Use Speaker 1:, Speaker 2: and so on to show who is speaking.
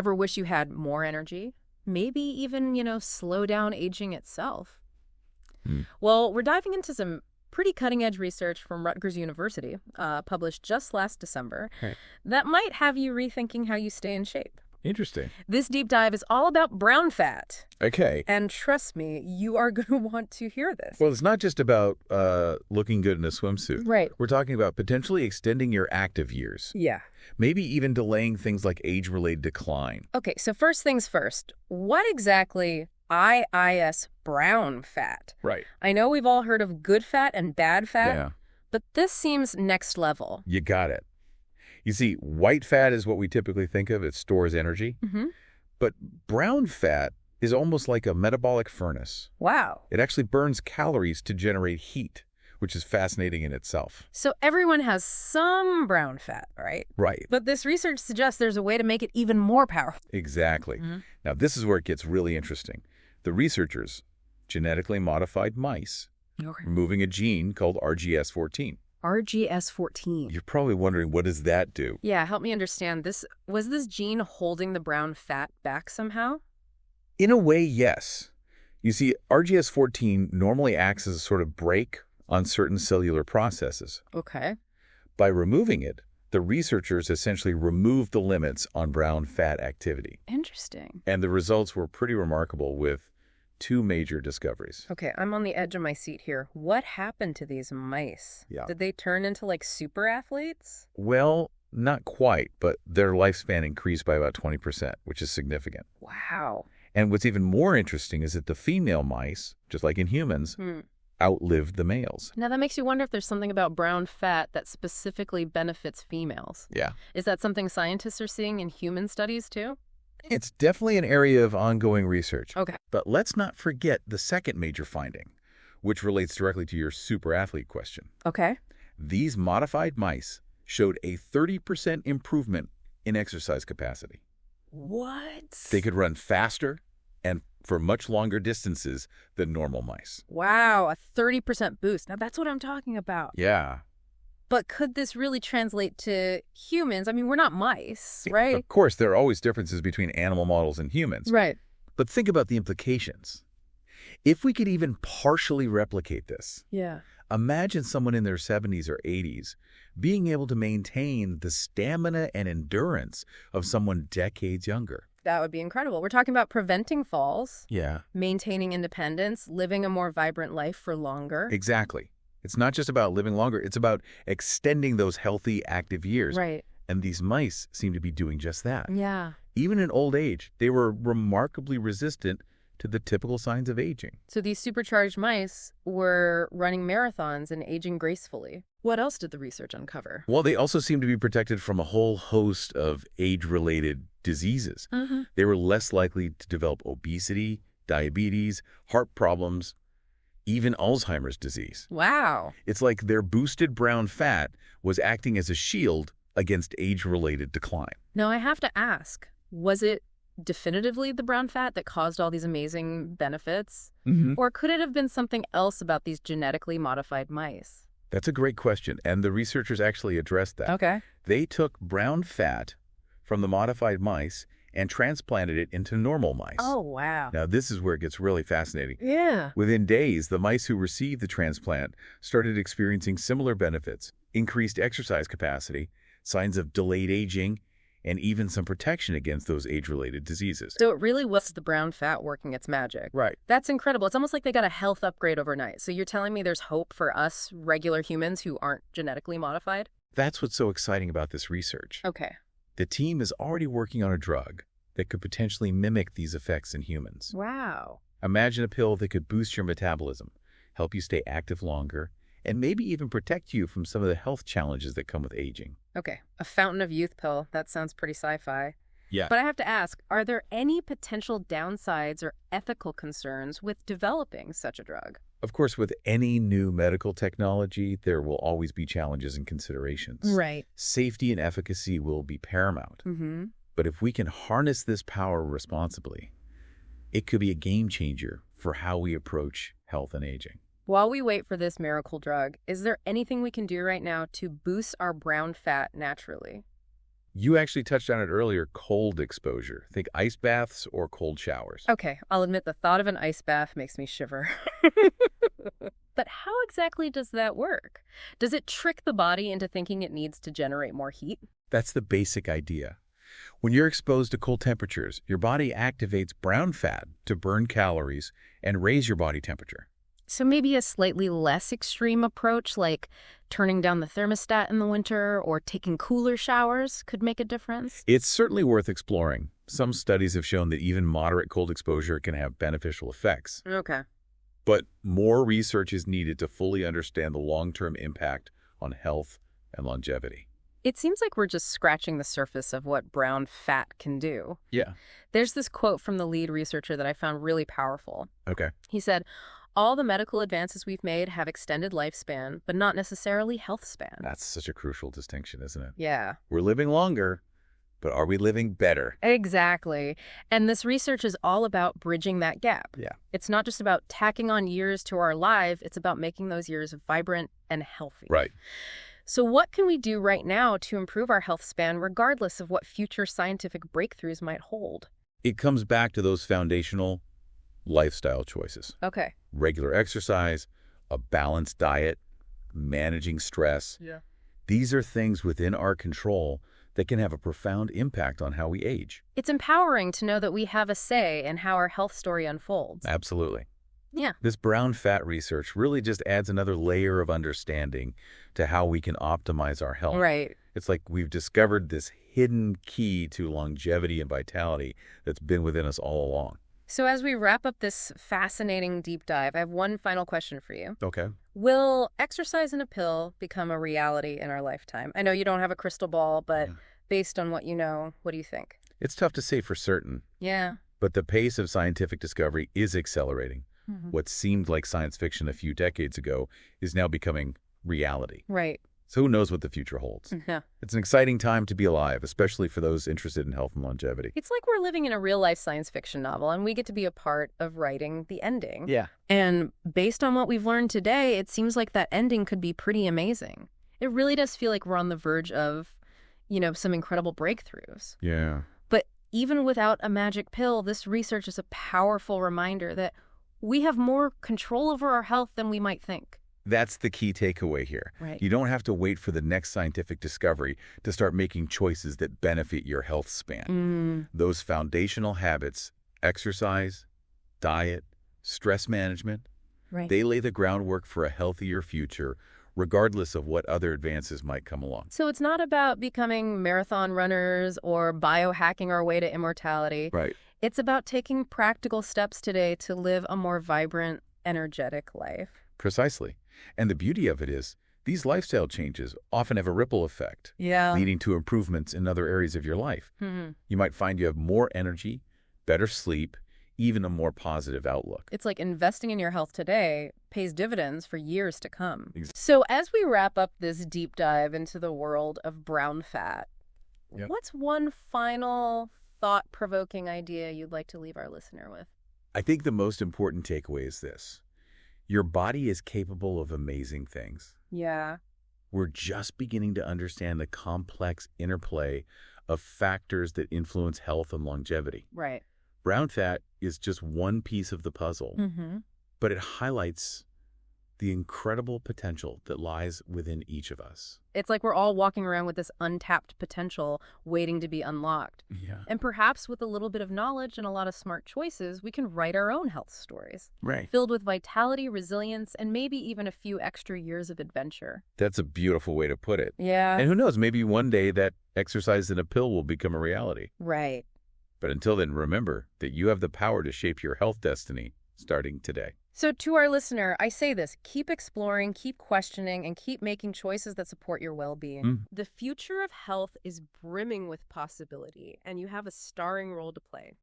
Speaker 1: Ever wish you had more energy? Maybe even, slow down aging itself. Well, we're diving into some pretty cutting-edge research from Rutgers University, published just last December,
Speaker 2: Right.
Speaker 1: that might have you rethinking how you stay in shape.
Speaker 2: Interesting.
Speaker 1: This deep dive is all about brown fat.
Speaker 2: Okay.
Speaker 1: And trust me, you are going to want to hear this.
Speaker 2: Well, it's not just about looking good in a swimsuit.
Speaker 1: Right.
Speaker 2: We're talking about potentially extending your active years.
Speaker 1: Yeah.
Speaker 2: Maybe even delaying things like age-related decline.
Speaker 1: Okay, so first things first. What exactly is brown fat?
Speaker 2: Right.
Speaker 1: I know we've all heard of good fat and bad fat,
Speaker 2: Yeah.
Speaker 1: but this seems next level.
Speaker 2: You got it. You see, white fat is what we typically think of. It stores energy.
Speaker 1: Mm-hmm.
Speaker 2: But brown fat is almost like a metabolic furnace.
Speaker 1: Wow.
Speaker 2: It actually burns calories to generate heat, which is fascinating in itself.
Speaker 1: So everyone has some brown fat, right?
Speaker 2: Right.
Speaker 1: But this research suggests there's a way to make it even more powerful.
Speaker 2: Exactly.
Speaker 1: Mm-hmm.
Speaker 2: Now, this is where it gets really interesting. The researchers genetically modified mice,
Speaker 1: Okay.
Speaker 2: removing a gene called RGS14.
Speaker 1: RGS14.
Speaker 2: You're probably wondering, what does that do?
Speaker 1: Yeah, help me understand. Was this gene holding the brown fat back somehow?
Speaker 2: In a way, yes. You see, RGS14 normally acts as a sort of brake on certain cellular processes.
Speaker 1: Okay.
Speaker 2: By removing it, the researchers essentially removed the limits on brown fat activity.
Speaker 1: Interesting.
Speaker 2: And the results were pretty remarkable with two major discoveries.
Speaker 1: Okay, I'm on the edge of my seat here. What happened to these mice?
Speaker 2: Yeah.
Speaker 1: Did they turn into like super athletes?
Speaker 2: Well, not quite, but their lifespan increased by about 20%, which is significant.
Speaker 1: Wow.
Speaker 2: And what's even more interesting is that the female mice, just like in humans, outlived the males.
Speaker 1: Now that makes you wonder if there's something about brown fat that specifically benefits females.
Speaker 2: Yeah.
Speaker 1: Is that something scientists are seeing in human studies too?
Speaker 2: It's definitely an area of ongoing research.
Speaker 1: Okay.
Speaker 2: But let's not forget the second major finding, which relates directly to your super athlete question.
Speaker 1: Okay.
Speaker 2: These modified mice showed a 30% improvement in exercise capacity.
Speaker 1: What?
Speaker 2: They could run faster and for much longer distances than normal mice.
Speaker 1: Wow, a 30% boost. Now that's what I'm talking about.
Speaker 2: Yeah.
Speaker 1: But could this really translate to humans? I mean, we're not mice, right?
Speaker 2: Of course, there are always differences between animal models and humans.
Speaker 1: Right.
Speaker 2: But think about the implications. If we could even partially replicate this,
Speaker 1: Yeah.
Speaker 2: imagine someone in their 70s or 80s being able to maintain the stamina and endurance of someone decades younger.
Speaker 1: That would be incredible. We're talking about preventing falls,
Speaker 2: Yeah,
Speaker 1: maintaining independence, living a more vibrant life for longer.
Speaker 2: exactly. It's not just about living longer. It's about extending those healthy, active years.
Speaker 1: Right.
Speaker 2: And these mice seem to be doing just that.
Speaker 1: Yeah.
Speaker 2: Even in old age, they were remarkably resistant to the typical signs of aging.
Speaker 1: So these supercharged mice were running marathons and aging gracefully. What else did the research uncover?
Speaker 2: Well, they also seem to be protected from a whole host of age-related diseases. They were less likely to develop obesity, diabetes, heart problems, even Alzheimer's disease.
Speaker 1: Wow.
Speaker 2: It's like their boosted brown fat was acting as a shield against age-related decline.
Speaker 1: Now I have to ask, was it definitively the brown fat that caused all these amazing benefits? Or could it have been something else about these genetically modified mice?
Speaker 2: That's a great question, and the researchers actually addressed that.
Speaker 1: Okay.
Speaker 2: They took brown fat from the modified mice and transplanted it into normal mice.
Speaker 1: Oh, wow.
Speaker 2: Now, this is where it gets really fascinating.
Speaker 1: Yeah.
Speaker 2: Within days, the mice who received the transplant started experiencing similar benefits, increased exercise capacity, signs of delayed aging, and even some protection against those age-related diseases.
Speaker 1: So it really was the brown fat working its magic.
Speaker 2: Right.
Speaker 1: That's incredible. It's almost like they got a health upgrade overnight. So you're telling me there's hope for us regular humans who aren't genetically modified?
Speaker 2: That's what's so exciting about this research.
Speaker 1: Okay.
Speaker 2: The team is already working on a drug that could potentially mimic these effects in humans.
Speaker 1: Wow.
Speaker 2: Imagine a pill that could boost your metabolism, help you stay active longer, and maybe even protect you from some of the health challenges that come with aging.
Speaker 1: Okay. A fountain of youth pill. That sounds pretty sci-fi.
Speaker 2: Yeah.
Speaker 1: But I have to ask, are there any potential downsides or ethical concerns with developing such a drug?
Speaker 2: Of course, with any new medical technology, there will always be challenges and considerations.
Speaker 1: Right.
Speaker 2: Safety and efficacy will be paramount.
Speaker 1: Mm-hmm.
Speaker 2: But if we can harness this power responsibly, it could be a game changer for how we approach health and aging.
Speaker 1: While we wait for this miracle drug, is there anything we can do right now to boost our brown fat naturally?
Speaker 2: You actually touched on it earlier, cold exposure. Think ice baths or cold showers.
Speaker 1: Okay, I'll admit the thought of an ice bath makes me shiver. But how exactly does that work? Does it trick the body into thinking it needs to generate more heat?
Speaker 2: That's the basic idea. When you're exposed to cold temperatures, your body activates brown fat to burn calories and raise your body temperature.
Speaker 1: So maybe a slightly less extreme approach, like turning down the thermostat in the winter or taking cooler showers, could make a difference?
Speaker 2: It's certainly worth exploring. Some studies have shown that even moderate cold exposure can have beneficial effects.
Speaker 1: Okay.
Speaker 2: But more research is needed to fully understand the long-term impact on health and longevity.
Speaker 1: It seems like we're just scratching the surface of what brown fat can do.
Speaker 2: Yeah.
Speaker 1: There's this quote from the lead researcher that I found really powerful.
Speaker 2: Okay.
Speaker 1: He said, "All the medical advances we've made have extended lifespan, but not necessarily health span."
Speaker 2: That's such a crucial distinction, isn't it?
Speaker 1: Yeah.
Speaker 2: We're living longer, but are we living better?
Speaker 1: Exactly. And this research is all about bridging that gap.
Speaker 2: Yeah.
Speaker 1: It's not just about tacking on years to our life, it's about making those years vibrant and healthy.
Speaker 2: Right.
Speaker 1: So what can we do right now to improve our health span regardless of what future scientific breakthroughs might hold?
Speaker 2: It comes back to those foundational lifestyle choices.
Speaker 1: Okay.
Speaker 2: Regular exercise, a balanced diet, managing stress.
Speaker 1: Yeah.
Speaker 2: These are things within our control that can have a profound impact on how we age.
Speaker 1: It's empowering to know that we have a say in how our health story unfolds.
Speaker 2: Absolutely.
Speaker 1: Yeah.
Speaker 2: This brown fat research really just adds another layer of understanding to how we can optimize our health.
Speaker 1: Right.
Speaker 2: It's like we've discovered this hidden key to longevity and vitality that's been within us all along.
Speaker 1: So as we wrap up this fascinating deep dive, I have one final question for you.
Speaker 2: Okay.
Speaker 1: Will exercise in a pill become a reality in our lifetime? I know you don't have a crystal ball, but based on what you know, what do you think?
Speaker 2: It's tough to say for certain,
Speaker 1: Yeah.
Speaker 2: but the pace of scientific discovery is accelerating. What seemed like science fiction a few decades ago is now becoming reality.
Speaker 1: Right.
Speaker 2: So who knows what the future holds?
Speaker 1: Yeah.
Speaker 2: It's an exciting time to be alive, especially for those interested in health and longevity.
Speaker 1: It's like we're living in a real-life science fiction novel, and we get to be a part of writing the ending.
Speaker 2: Yeah.
Speaker 1: And based on what we've learned today, it seems like that ending could be pretty amazing. It really does feel like we're on the verge of, some incredible breakthroughs.
Speaker 2: Yeah.
Speaker 1: But even without a magic pill, this research is a powerful reminder that we have more control over our health than we might think.
Speaker 2: That's the key takeaway here.
Speaker 1: Right.
Speaker 2: You don't have to wait for the next scientific discovery to start making choices that benefit your health span. Those foundational habits, exercise, diet, stress management, they lay the groundwork for a healthier future, regardless of what other advances might come along.
Speaker 1: So it's not about becoming marathon runners or biohacking our way to immortality.
Speaker 2: Right.
Speaker 1: It's about taking practical steps today to live a more vibrant, energetic life.
Speaker 2: Precisely. And the beauty of it is, these lifestyle changes often have a ripple effect, leading to improvements in other areas of your life. You might find you have more energy, better sleep, even a more positive outlook.
Speaker 1: It's like investing in your health today pays dividends for years to come. So as we wrap up this deep dive into the world of brown fat, what's one final thought-provoking idea you'd like to leave our listener with?
Speaker 2: I think the most important takeaway is this. Your body is capable of amazing things.
Speaker 1: Yeah.
Speaker 2: We're just beginning to understand the complex interplay of factors that influence health and longevity.
Speaker 1: Right.
Speaker 2: Brown fat is just one piece of the puzzle, but it highlights the incredible potential that lies within each of us.
Speaker 1: It's like we're all walking around with this untapped potential waiting to be unlocked.
Speaker 2: Yeah.
Speaker 1: And perhaps with a little bit of knowledge and a lot of smart choices, we can write our own health stories.
Speaker 2: Right.
Speaker 1: Filled with vitality, resilience, and maybe even a few extra years of adventure.
Speaker 2: That's a beautiful way to put it.
Speaker 1: Yeah.
Speaker 2: And who knows, maybe one day that exercise in a pill will become a reality.
Speaker 1: Right.
Speaker 2: But until then, remember that you have the power to shape your health destiny starting today.
Speaker 1: So to our listener, I say this, keep exploring, keep questioning, and keep making choices that support your well-being. The future of health is brimming with possibility, and you have a starring role to play.